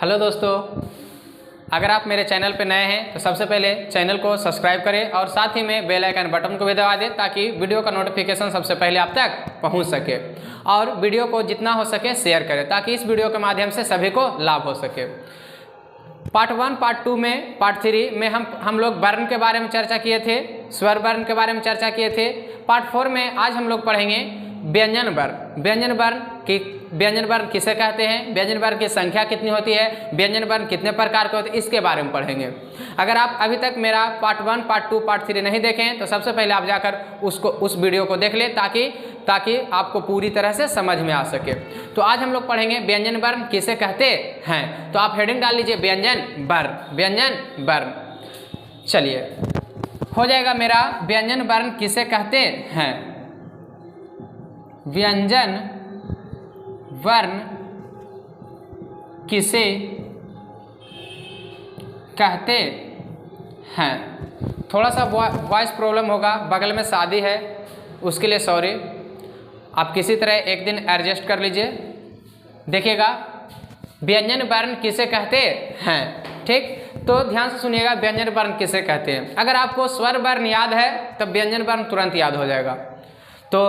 Hello दोस्तों, अगर आप मेरे चैनल पर नए हैं तो सबसे पहले चैनल को सब्सक्राइब करें और साथ ही में बेल आइकन बटन को भी दबा दें ताकि वीडियो का नोटिफिकेशन सबसे पहले आप तक पहुंच सके। और वीडियो को जितना हो सके शेयर करें ताकि इस वीडियो के माध्यम से सभी को लाभ हो सके। पार्ट 1, पार्ट 2 में, पार्ट 3 में हम लोग वर्ण के बारे में चर्चा किए थे, स्वर वर्ण के बारे में चर्चा किए थे। पार्ट 4 में आज हम लोग पढ़ेंगे व्यंजन वर्ण। व्यंजन वर्ण किसे कहते हैं, व्यंजन वर्ण की संख्या कितनी होती है, व्यंजन वर्ण कितने प्रकार के होते हैं, इसके बारे में पढ़ेंगे। अगर आप अभी तक मेरा पार्ट 1, पार्ट 2, पार्ट 3 नहीं देखें तो सबसे पहले आप जाकर उस वीडियो को देख लें ताकि आपको पूरी तरह से समझ में आ सके। तो आज हम लोग पढ़ेंगे व्यंजन वर्ण किसे कहते हैं। तो आप हेडिंग डाल लीजिए व्यंजन वर्ण, व्यंजन वर्ण। चलिए, हो जाएगा मेरा व्यंजन वर्ण किसे कहते हैं। व्यंजन वर्ण किसे कहते हैं। थोड़ा सा वॉइस प्रॉब्लम होगा, बगल में शादी है, उसके लिए सॉरी। आप किसी तरह एक दिन एडजस्ट कर लीजिए। देखिएगा, व्यंजन वर्ण किसे कहते हैं, ठीक। तो ध्यान से सुनिएगा, व्यंजन वर्ण किसे कहते हैं। अगर आपको स्वर वर्ण याद है तब व्यंजन वर्ण तुरंत याद हो जाएगा। तो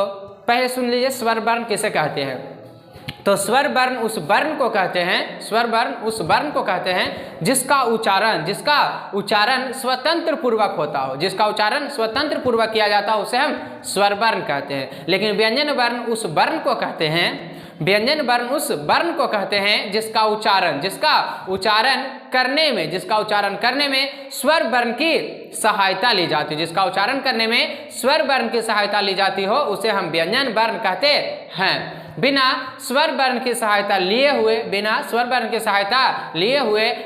पहले सुन लीजिए, स्वर वर्ण किसे कहते हैं। तो स्वर वर्ण उस वर्ण को कहते हैं, स्वर वर्ण उस वर्ण को कहते हैं जिसका उच्चारण स्वतंत्र पूर्वक होता हो, जिसका उच्चारण स्वतंत्र पूर्वक किया जाता हो, उसे हम स्वर वर्ण कहते हैं। लेकिन व्यंजन वर्ण उस वर्ण को कहते हैं, व्यंजन वर्ण उस वर्ण को कहते हैं जिसका उच्चारण करने में स्वर वर्ण की सहायता ली जाती है, जिसका उच्चारण करने में स्वर वर्ण की सहायता ली जाती हो, उसे हम व्यंजन वर्ण कहते हैं। बिना स्वर वर्ण की सहायता लिए हुए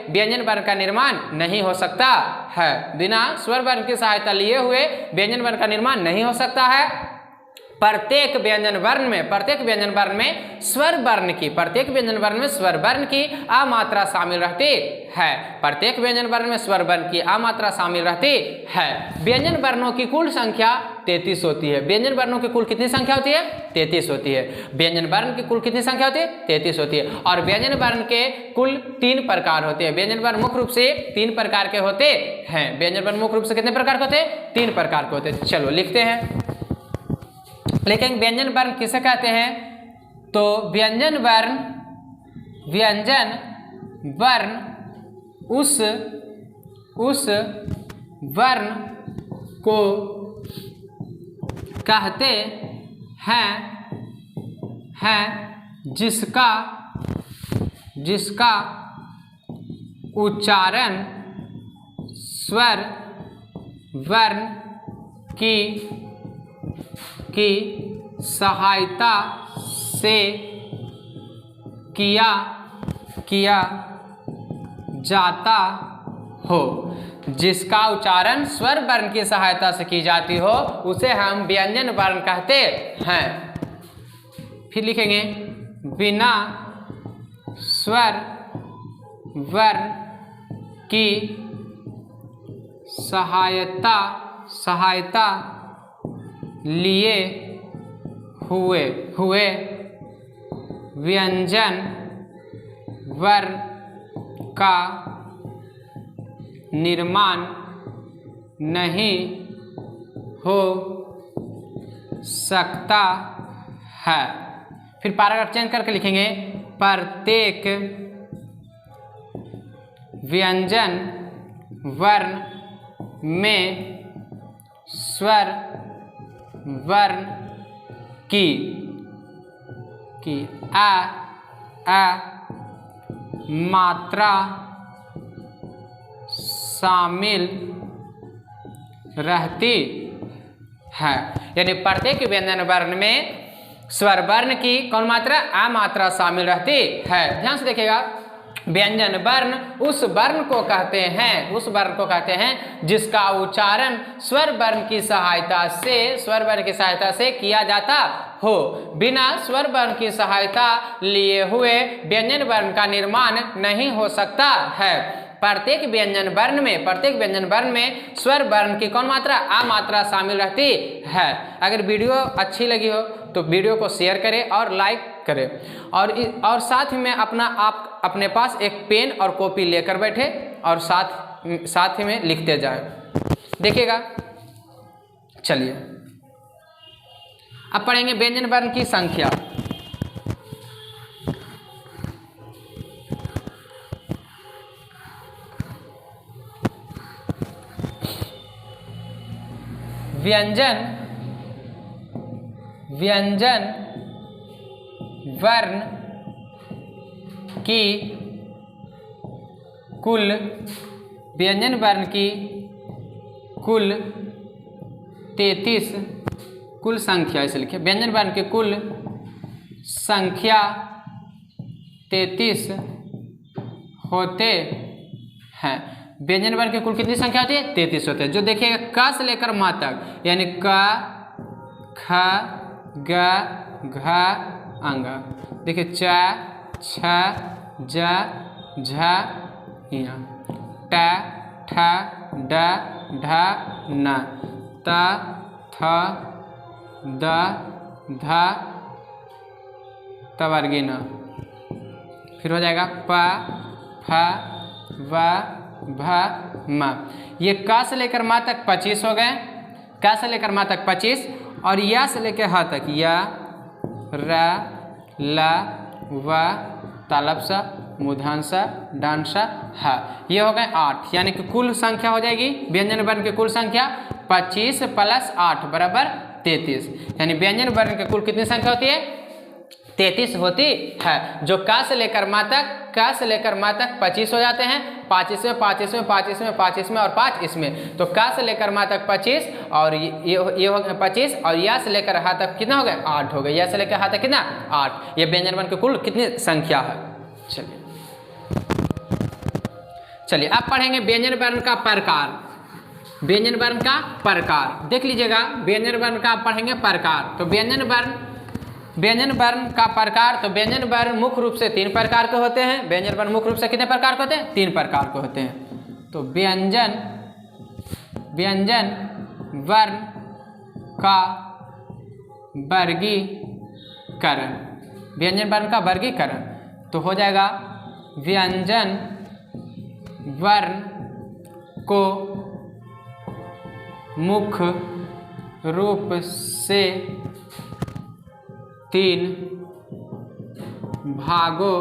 व्यंजन वर्ण का निर्माण नहीं हो सकता है। बिना स्वर वर्ण की सहायता लिए हुए व्यंजन वर्ण का निर्माण नहीं हो सकता है। प्रत्येक व्यंजन वर्ण में स्वर वर्ण की अमात्रा शामिल रहती है। प्रत्येक व्यंजन वर्ण में स्वर वर्ण की अमात्रा शामिल रहती है। व्यंजन वर्णों की कुल संख्या 33 होती है। व्यंजन वर्णों की कुल कितनी संख्या होती है? 33 होती है। व्यंजन वर्ण की कुल कितनी संख्या होती है? 33 होती है। और व्यंजन वर्ण के कुल 3 प्रकार होते हैं। व्यंजन वर्ण मुख्य रूप से 3 प्रकार के होते हैं। व्यंजन वर्ण मुख्य रूप से कितने प्रकार के होते हैं? 3 प्रकार के होते हैं। चलो लिखते हैं। लेकिन व्यंजन वर्ण किसे कहते हैं? तो व्यंजन वर्ण उस वर्ण को कहते हैं जिसका उच्चारण स्वर वर्ण की सहायता से किया जाता हो। जिसका उच्चारण स्वर वर्ण की सहायता से की जाती हो उसे हम व्यंजन वर्ण कहते हैं। फिर लिखेंगे, बिना स्वर वर्ण की सहायता लिए हुए व्यंजन वर्ण का निर्माण नहीं हो सकता है। फिर पैराग्राफ चेंज करके लिखेंगे, प्रत्येक व्यंजन वर्ण में स्वर वर्ण की मात्रा शामिल रहती है। यानी प्रत्येक व्यंजन वर्ण में स्वर वर्ण की कौन मात्रा? आ मात्रा शामिल रहती है। ध्यान से देखिएगा, व्यंजन वर्ण उस वर्ण को कहते हैं जिसका उच्चारण स्वर वर्ण की सहायता से किया जाता हो। बिना स्वर वर्ण की सहायता लिए हुए व्यंजन वर्ण का निर्माण नहीं हो सकता है। प्रत्येक व्यंजन वर्ण में स्वर वर्ण की कौन मात्रा? आ मात्रा शामिल रहती है। अगर वीडियो अच्छी लगी हो तो वीडियो को शेयर करें और लाइक करें। और साथ में आप अपने पास एक पेन और कॉपी लेकर बैठे और साथ ही में लिखते जाएं। देखिएगा, चलिए अब पढ़ेंगे व्यंजन वर्ण की संख्या। व्यंजन वर्ण की कुल व्यंजन वर्ण की कुल 33 कुल संख्या, इसे लिखिए व्यंजन वर्ण की कुल संख्या 33 होते हैं। व्यंजन वर्ण की कुल कितनी संख्या होती है? 33 होते हैं। जो देखिएगा क से लेकर माँ तक, यानी क ख ग घ अंग, देखिए च छ ज झ ञ ट ठ ड ढ न त थ द ध त वर्गीय न। फिर हो जाएगा प फ व भ म। ये क से लेकर माँ तक 25 हो गए, क से लेकर माँ तक 25, और या से लेकर ह तक या र ल व तालब सा मूर्धन सा दंड सा ह, ये हो गए 8। यानी कि कुल संख्या हो जाएगी व्यंजन वर्ण की कुल संख्या 25 + 8 बराबर 33। यानी व्यंजन वर्ण की कुल कितनी संख्या होती है? 33 होती है। जो क से लेकर माँ तक 25 हो जाते हैं, 5 इसमें, 5 इसमें, 5 इसमें, 5 इसमें और 5 इसमें। तो क से लेकर माँ तक 25 और ये हो गया 25, और या से लेकर ह तक कितना हो गया? 8 हो गया। या से लेकर ह तक कितना? 8। ये व्यंजन वर्ण की कुल कितनी संख्या है? चलिए अब पढ़ेंगे व्यंजन वर्ण का प्रकार। व्यंजन वर्ण का प्रकार देख लीजिएगा, व्यंजन वर्ण का पढ़ेंगे प्रकार। तो व्यंजन वर्ण का प्रकार, तो व्यंजन वर्ण मुख्य रूप से 3 प्रकार के होते हैं। व्यंजन वर्ण मुख्य रूप से कितने प्रकार के होते हैं? 3 प्रकार के होते हैं। तो व्यंजन वर्ण का वर्गीकरण, व्यंजन वर्ण का वर्गीकरण तो हो जाएगा व्यंजन वर्ण को मुख्य रूप से 3 भागों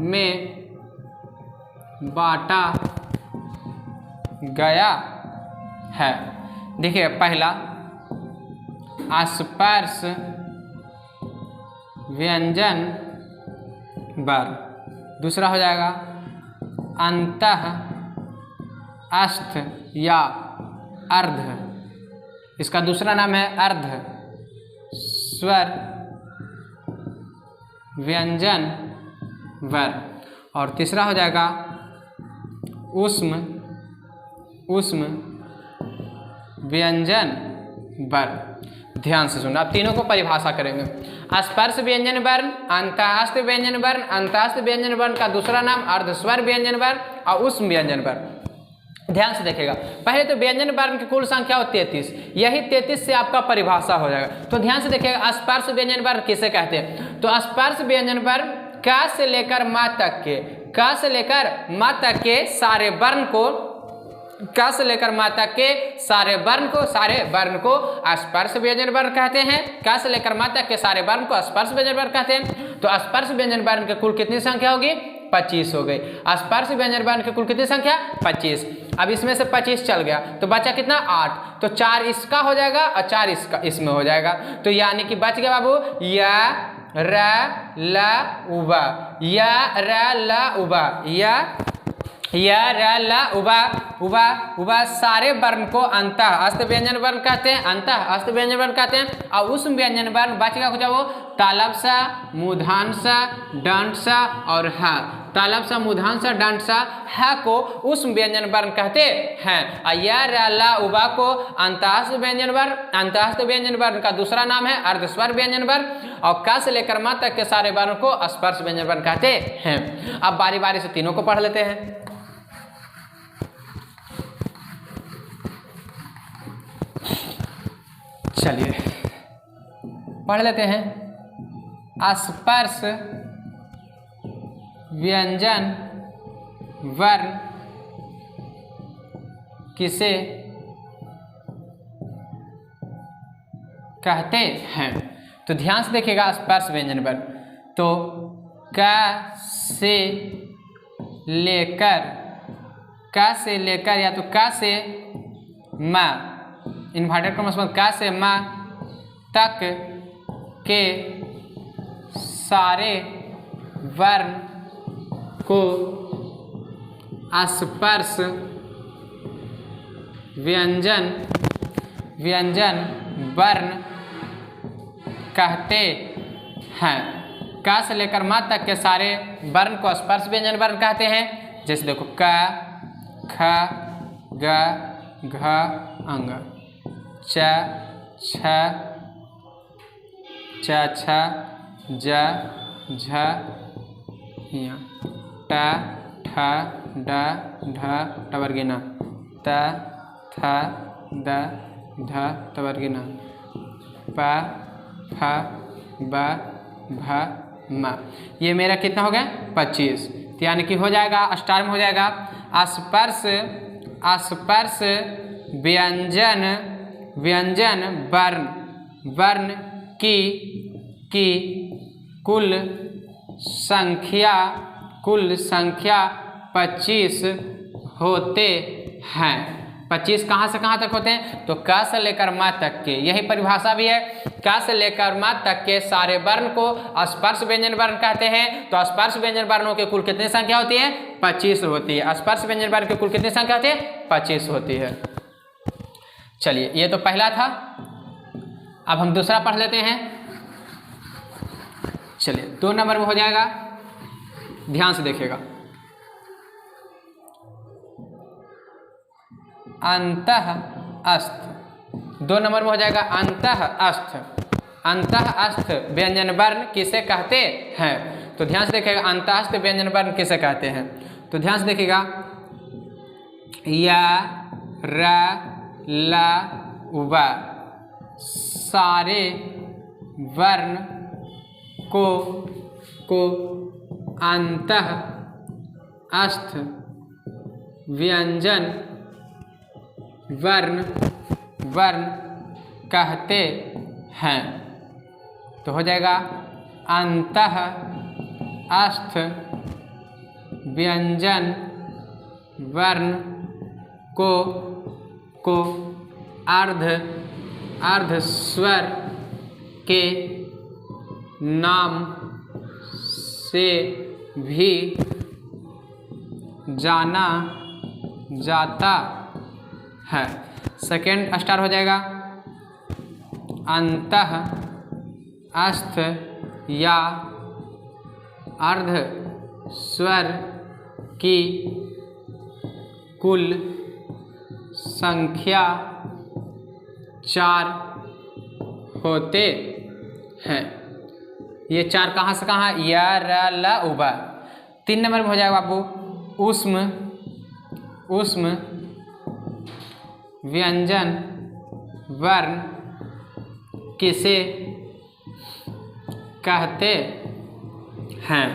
में बांटा गया है। देखिए पहला स्पर्श व्यंजन वर्ण, दूसरा हो जाएगा अंतः अस्थ या अर्ध, इसका दूसरा नाम है अर्ध स्वर व्यंजन वर्ण, और तीसरा हो जाएगा ऊष्म व्यंजन वर्ण। ध्यान से सुनना, अब तीनों को परिभाषा करेंगे। स्पर्श व्यंजन वर्ण, अंतःस्थ व्यंजन वर्ण, अंतःस्थ व्यंजन वर्ण का दूसरा नाम अर्धस्वर व्यंजन वर्ण और ऊष्म व्यंजन वर्ण। ध्यान से देखिएगा, पहले तो व्यंजन वर्ण की कुल संख्या हो 33, यही 33 से आपका परिभाषा हो जाएगा। तो ध्यान से देखिएगा, स्पर्श व्यंजन वर्ण किसे कहते हैं? तो स्पर्श व्यंजन वर्ण क से लेकर माँ तक के, क से लेकर माँ तक के सारे वर्ण को, क से लेकर माँ तक के सारे वर्ण को स्पर्श व्यंजन वर्ण कहते हैं। क से लेकर माँ तक के सारे वर्ण को स्पर्श व्यंजन वर्ण कहते हैं। तो स्पर्श व्यंजन वर्ण की कुल कितनी संख्या होगी? 25 हो गई। स्पर्श व्यंजन वर्ण की कुल कितनी संख्या? 25। अब इसमें से 25 चल गया तो बचा कितना? 8। तो 4 इसका हो जाएगा और 4 इसका इसमें हो जाएगा। तो यानी कि बच गया बाबू या र ल उबा, या र ल उबा, या र ल उबा सारे वर्ण को अंतःस्थ व्यंजन वर्ण कहते हैं, अंतःस्थ व्यंजन वर्ण कहते हैं। और ऊष्म व्यंजन वर्ण बच गया कुछ वो तालब सा, मूर्धन सा, दंड सा और ह। तालब सा, मूर्धन सा, दंड सा, ह को ऊष्म व्यंजन वर्ण कहते हैं। और या र ल उबा को अंतःस्थ व्यंजन वर्ण, अंतःस्थ व्यंजन वर्ण का दूसरा नाम है अर्धस्वर व्यंजन वर्ण। और क से लेकर म तक के सारे वर्ण को स्पर्श व्यंजन वर्ण कहते हैं। अब बारी बारी से तीनों को पढ़ लेते हैं। चलिए पढ़ लेते हैं। स्पर्श व्यंजन वर्ण किसे कहते हैं। तो ध्यान से देखिएगा स्पर्श व्यंजन वर्ण, तो क से लेकर या तो क से म, इन्वर्टेड कॉमर्स में क से म तक के सारे वर्ण को स्पर्श व्यंजन वर्ण कहते हैं। क से लेकर म तक के सारे वर्ण को स्पर्श व्यंजन वर्ण कहते हैं। जैसे देखो क, ख, ग, घ, अंग, च, छ, ज, झ, य, ट, ठ, ड, ढ, टवर्गीना, त, थ, द, ध, टवर्गीना, प, फ, ब, भ, म। ये मेरा कितना हो गया 25। यानी कि हो जाएगा स्टार में हो जाएगा स्पर्श व्यंजन वर्ण की कुल संख्या 25 होते हैं। 25 कहाँ से कहाँ तक होते हैं? तो क से लेकर म तक के, यही परिभाषा भी है। क से लेकर म तक के सारे वर्ण को स्पर्श व्यंजन वर्ण कहते हैं। तो स्पर्श व्यंजन वर्णों की कुल कितनी संख्या होती है? 25 होती है। स्पर्श व्यंजन वर्ण की कुल कितनी संख्या होती है? 25 होती है। चलिए, ये तो पहला था। अब हम दूसरा पढ़ लेते हैं। चलिए, 2 नंबर में हो जाएगा, ध्यान से देखिएगा। अंतः अस्थ, 2 नंबर में हो जाएगा अंतः अस्थ व्यंजन वर्ण किसे कहते हैं? तो ध्यान से देखिएगा, अंतः अस्थ व्यंजन वर्ण किसे कहते हैं? तो ध्यान से देखिएगा, या, र, ला, व सारे वर्ण को अंतः अस्थ व्यंजन वर्ण कहते हैं। तो हो जाएगा अंतः अस्थ व्यंजन वर्ण को अर्ध स्वर के नाम से भी जाना जाता है। सेकेंड स्टार हो जाएगा, अंतः अस्थ या अर्ध स्वर की कुल संख्या 4 होते हैं। ये 4 कहाँ से कहाँ? या, र, ल, उ, ब। 3 नंबर में हो जाएगा बाबू, उष्म व्यंजन वर्ण किसे कहते हैं?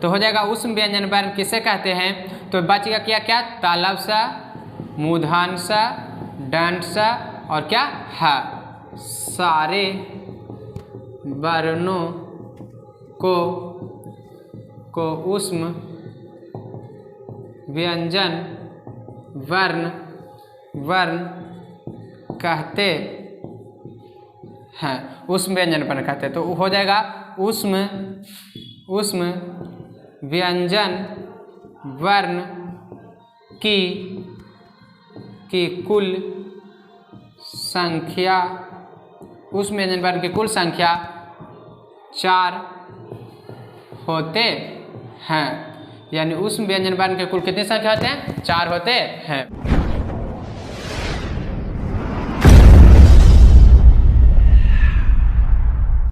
तो हो जाएगा उष्म व्यंजन वर्ण किसे कहते हैं। तो बचेगा क्या? तालब सा, मूर्धन सा, दंड सा और क्या? ह। सारे वर्णों को उष्म व्यंजन वर्ण कहते हैं। उष्म व्यंजन वर्ण कहते हैं। तो हो जाएगा उष्म व्यंजन वर्ण की कुल संख्या, उष्म व्यंजन वर्ण की कुल संख्या 4 होते हैं। यानी उष्म व्यंजन वर्ण के कुल कितनी संख्या होते हैं? 4 होते हैं।